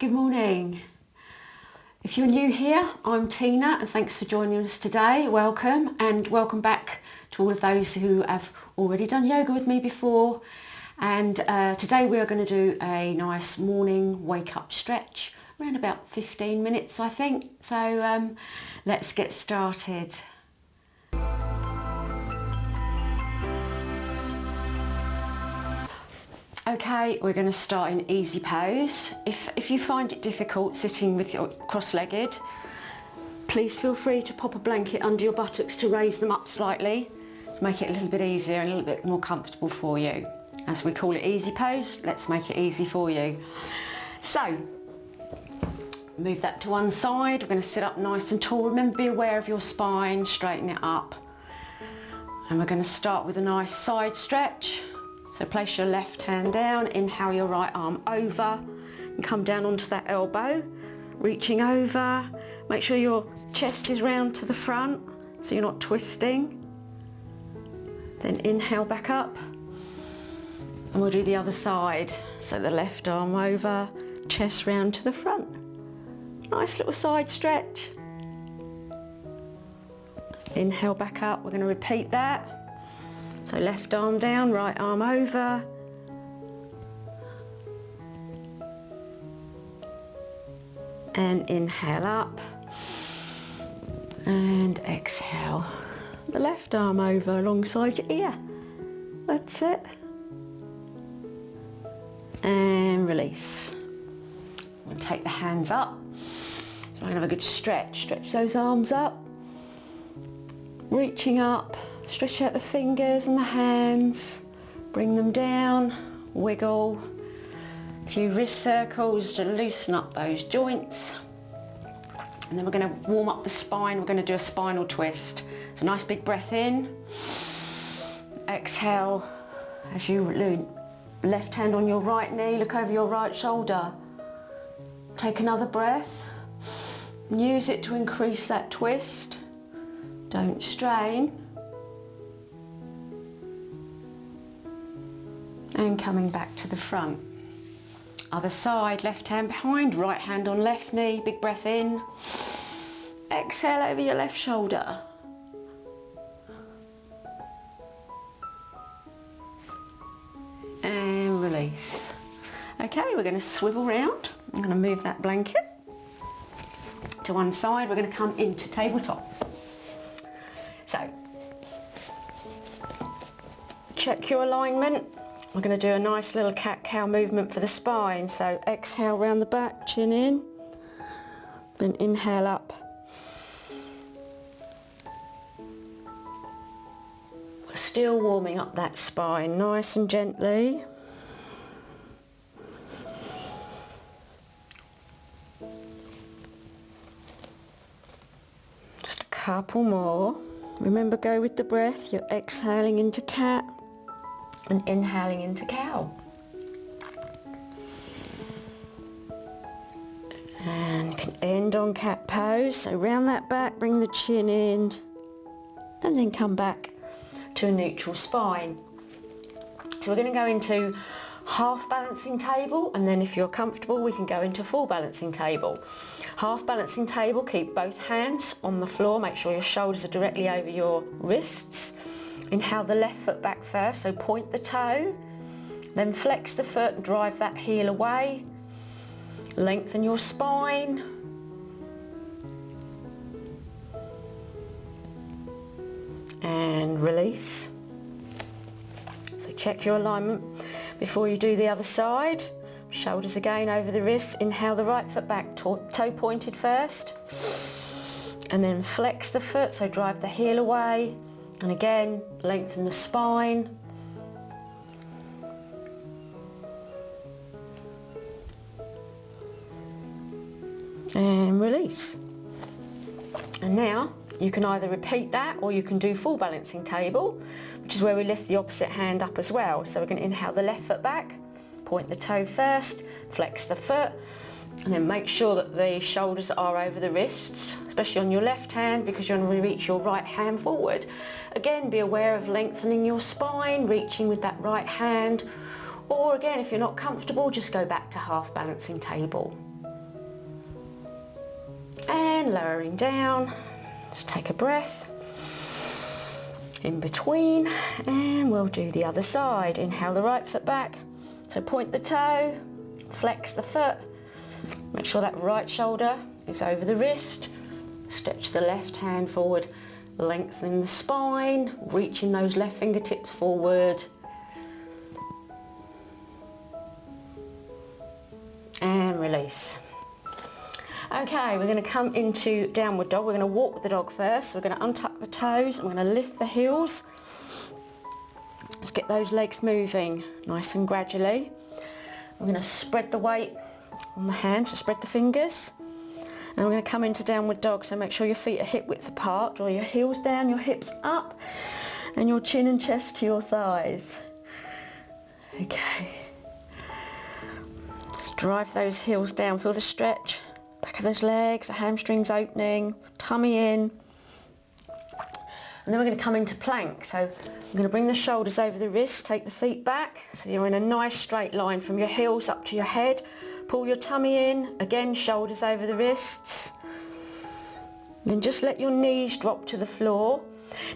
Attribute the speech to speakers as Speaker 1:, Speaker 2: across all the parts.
Speaker 1: Good morning. If you're new here, I'm Tina and thanks for joining us today. Welcome, and welcome back to all of those who have already done yoga with me before. And today we are going to do a nice morning wake up stretch, around about 15 minutes I think. So let's get started. Okay, we're going to start in easy pose. If you find it difficult sitting with your cross-legged, please feel free to pop a blanket under your buttocks to raise them up slightly, to make it a little bit easier and a little bit more comfortable for you. As we call it easy pose, let's make it easy for you. So, move that to one side. We're going to sit up nice and tall. Remember, be aware of your spine, straighten it up. And we're going to start with a nice side stretch. So place your left hand down, inhale your right arm over and come down onto that elbow, reaching over. Make sure your chest is round to the front so you're not twisting. Then inhale back up and we'll do the other side. So the left arm over, chest round to the front. Nice little side stretch. Inhale back up, we're going to repeat that. So left arm down, right arm over. And inhale up. And exhale. The left arm over alongside your ear. That's it. And release. We'll take the hands up. So I'm going to have a good stretch. Stretch those arms up. Reaching up. Stretch out the fingers and the hands, bring them down, wiggle, a few wrist circles to loosen up those joints. And then we're going to warm up the spine. We're going to do a spinal twist. So nice big breath in, exhale as you left hand on your right knee, look over your right shoulder. Take another breath and use it to increase that twist. Don't strain. And coming back to the front. Other side, left hand behind, right hand on left knee, big breath in. Exhale over your left shoulder. And release. Okay, we're going to swivel round. I'm going to move that blanket to one side. We're going to come into tabletop. So, check your alignment. We're going to do a nice little cat-cow movement for the spine. So exhale round the back, chin in, then inhale up. We're still warming up that spine, nice and gently. Just a couple more. Remember, go with the breath. You're exhaling into cat and inhaling into cow. And can end on cat pose. So round that back, bring the chin in and then come back to a neutral spine. So we're going to go into half balancing table, and then if you're comfortable we can go into full balancing table. Half balancing table, keep both hands on the floor, make sure your shoulders are directly over your wrists. Inhale the left foot back first, so point the toe, then flex the foot and drive that heel away. Lengthen your spine. And release. So check your alignment before you do the other side. Shoulders again over the wrists. Inhale the right foot back, toe pointed first. And then flex the foot, so drive the heel away. And again, lengthen the spine. And release. And now you can either repeat that or you can do full balancing table, which is where we lift the opposite hand up as well. So we're going to inhale the left foot back, point the toe first, flex the foot, and then make sure that the shoulders are over the wrists, especially on your left hand because you're going to reach your right hand forward. Again, be aware of lengthening your spine, reaching with that right hand, or again, if you're not comfortable, just go back to half balancing table. again, lowering down. Just take a breath in between, and we'll do the other side. Inhale the right foot back. So point the toe, flex the foot, make sure that right shoulder is over the wrist. Stretch the left hand forward, lengthen the spine, reaching those left fingertips forward. And release. Okay, we're going to come into downward dog. We're going to walk with the dog first. So we're going to untuck the toes and we're going to lift the heels. Just get those legs moving nice and gradually. We're going to spread the weight on the hands, so spread the fingers. And we're going to come into downward dog, so make sure your feet are hip width apart. Draw your heels down, your hips up, and your chin and chest to your thighs. Okay. Just drive those heels down, feel the stretch. Back of those legs, the hamstrings opening, tummy in. And then we're going to come into plank. So I'm going to bring the shoulders over the wrists, take the feet back. So you're in a nice straight line from your heels up to your head. Pull your tummy in, again shoulders over the wrists. Then just let your knees drop to the floor.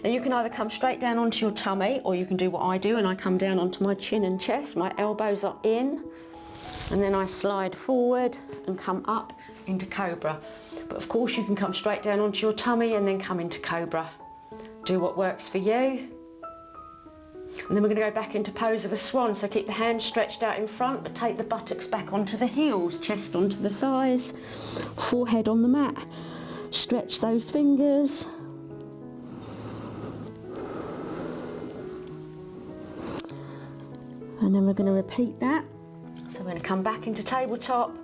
Speaker 1: Now you can either come straight down onto your tummy, or you can do what I do and I come down onto my chin and chest. My elbows are in, and then I slide forward and come up into Cobra. But of course you can come straight down onto your tummy and then come into Cobra. Do what works for you. And then we're going to go back into pose of a swan, so keep the hands stretched out in front but take the buttocks back onto the heels, chest onto the thighs, forehead on the mat. Stretch those fingers. And then we're going to repeat that. So we're going to come back into tabletop,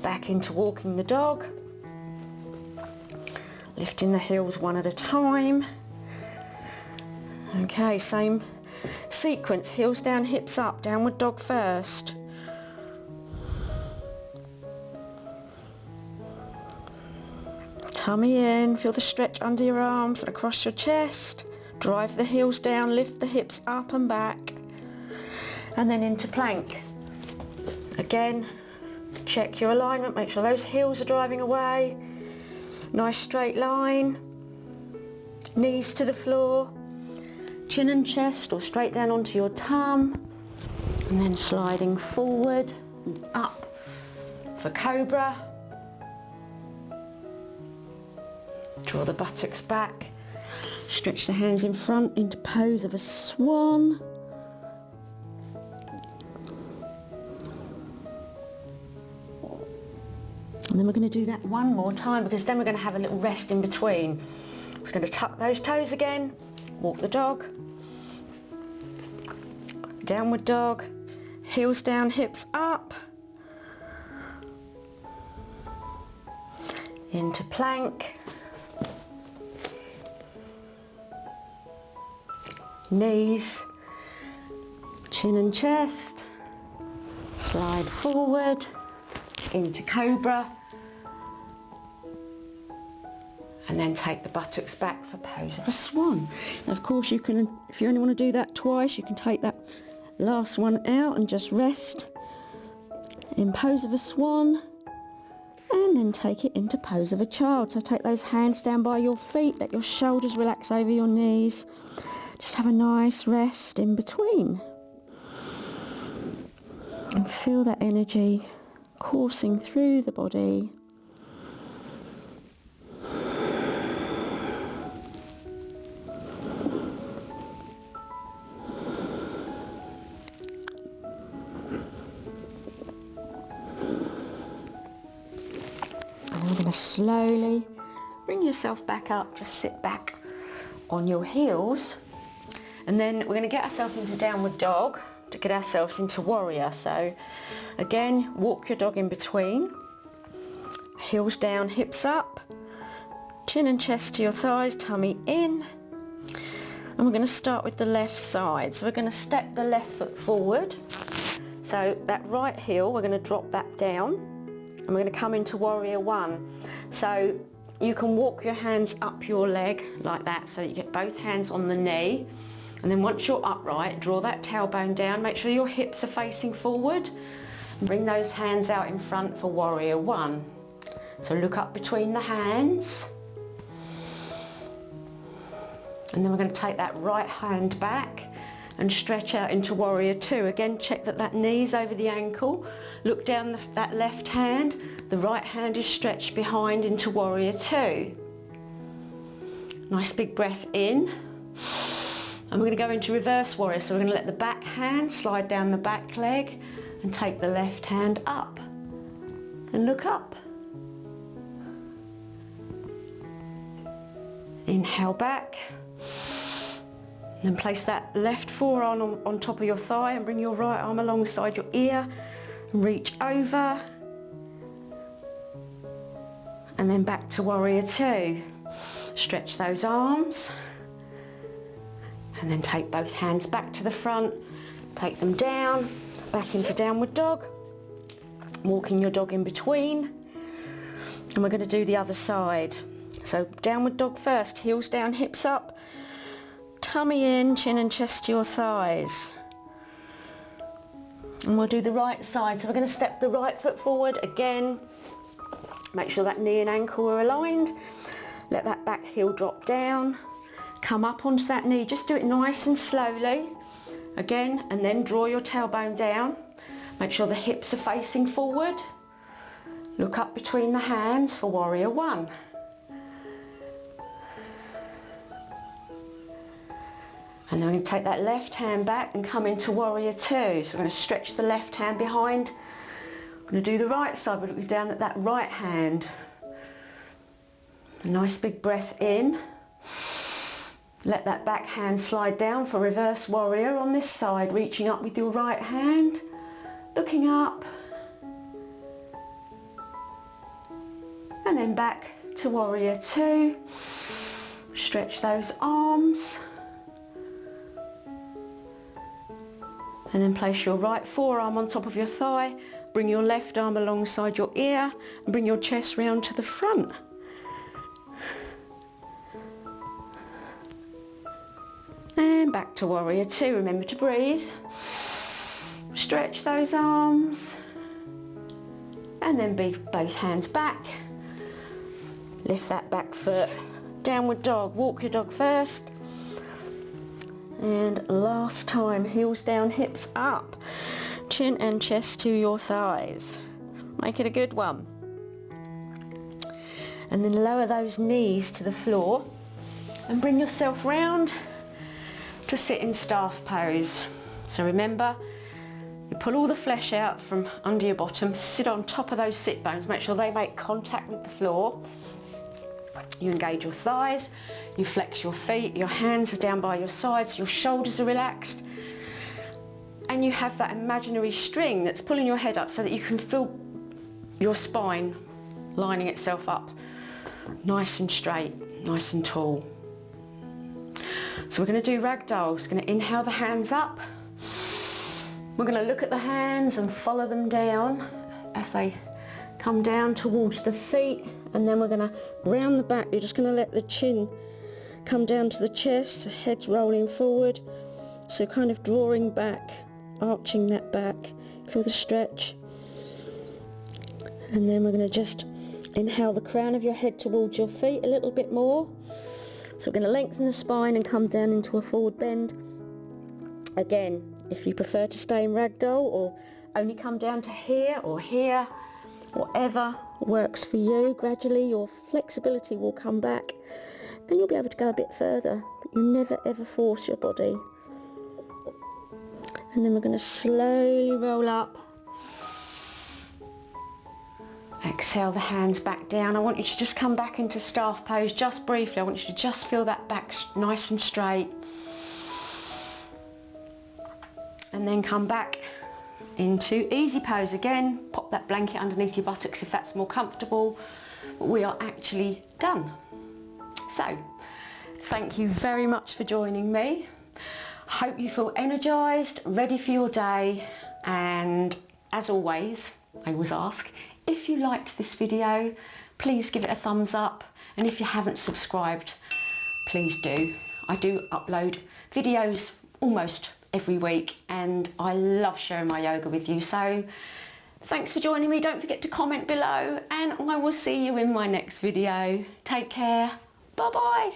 Speaker 1: back into walking the dog, lifting the heels one at a time. Okay, same sequence, heels down, hips up, downward dog first. Tummy in, feel the stretch under your arms and across your chest. Drive the heels down, lift the hips up and back. And then into plank. Again, check your alignment, make sure those heels are driving away. Nice straight line. Knees to the floor. Chin and chest or straight down onto your tum, and then sliding forward and up for Cobra. Draw the buttocks back, stretch the hands in front into pose of a swan. And then we're going to do that one more time, because then we're going to have a little rest in between. So we're going to tuck those toes again. Walk the dog, downward dog, heels down, hips up, into plank, knees, chin and chest, slide forward, into Cobra. And then take the buttocks back for pose of a swan. And of course you can, if you only want to do that twice, you can take that last one out and just rest in pose of a swan, and then take it into pose of a child. So take those hands down by your feet, let your shoulders relax over your knees. Just have a nice rest in between. And feel that energy coursing through the body. Slowly bring yourself back up, just sit back on your heels, and then we're going to get ourselves into downward dog to get ourselves into warrior. So again, walk your dog in between, heels down, hips up, chin and chest to your thighs, tummy in, and we're going to start with the left side. So we're going to step the left foot forward, so that right heel we're going to drop that down. And we're going to come into warrior one. So you can walk your hands up your leg like that, so you get both hands on the knee. And then once you're upright, draw that tailbone down, make sure your hips are facing forward. Bring those hands out in front for warrior one. So look up between the hands. And then we're going to take that right hand back and stretch out into warrior two. Again, check that that knee's over the ankle. Look down that left hand. The right hand is stretched behind into warrior two. Nice big breath in. And we're going to go into reverse warrior. So we're going to let the back hand slide down the back leg and take the left hand up. And look up. Inhale back. Then place that left forearm on top of your thigh and bring your right arm alongside your ear and reach over. And then back to warrior two. Stretch those arms. And then take both hands back to the front. Take them down, back into downward dog. Walking your dog in between. And we're going to do the other side. So downward dog first, heels down, hips up. Tummy in, chin and chest to your thighs. And we'll do the right side. So we're going to step the right foot forward again. Make sure that knee and ankle are aligned. Let that back heel drop down. Come up onto that knee. Just do it nice and slowly. Again, and then draw your tailbone down. Make sure the hips are facing forward. Look up between the hands for warrior one. And then we're going to take that left hand back and come into warrior two. So we're going to stretch the left hand behind. We're going to do the right side. We're looking down at that right hand. A nice big breath in. Let that back hand slide down for reverse warrior on this side. Reaching up with your right hand. Looking up. And then back to warrior two. Stretch those arms. And then place your right forearm on top of your thigh. Bring your left arm alongside your ear and bring your chest round to the front. And back to warrior two. Remember to breathe. Stretch those arms. And then both hands back. Lift that back foot. Downward dog. Walk your dog first. And last time, heels down, hips up. Chin and chest to your thighs. Make it a good one. And then lower those knees to the floor and bring yourself round to sit in staff pose. So remember, you pull all the flesh out from under your bottom, sit on top of those sit bones, make sure they make contact with the floor. You engage your thighs, you flex your feet, your hands are down by your sides, your shoulders are relaxed, and you have that imaginary string that's pulling your head up so that you can feel your spine lining itself up nice and straight, nice and tall. So we're going to do ragdoll. We're going to inhale the hands up. We're going to look at the hands and follow them down as they come down towards the feet, and then we're going to round the back. You're just going to let the chin come down to the chest, the head's rolling forward, so kind of drawing back, arching that back. Feel the stretch. And then we're going to just inhale the crown of your head towards your feet a little bit more. So we're going to lengthen the spine and come down into a forward bend. Again, if you prefer to stay in ragdoll or only come down to here or here, whatever works for you, gradually your flexibility will come back and you'll be able to go a bit further, but you never ever force your body. And then we're going to slowly roll up. Exhale the hands back down. I want you to just come back into staff pose just briefly. I want you to just feel that back nice and straight. And then come back into easy pose again. Pop that blanket underneath your buttocks if that's more comfortable. But we are actually done. So, thank you very much for joining me. Hope you feel energised, ready for your day, and as always, I always ask, if you liked this video, please give it a thumbs up, and if you haven't subscribed, please do. I do upload videos almost every week and I love sharing my yoga with you, so Thanks for joining me. Don't forget to comment below and I will see you in my next video. Take care. Bye bye.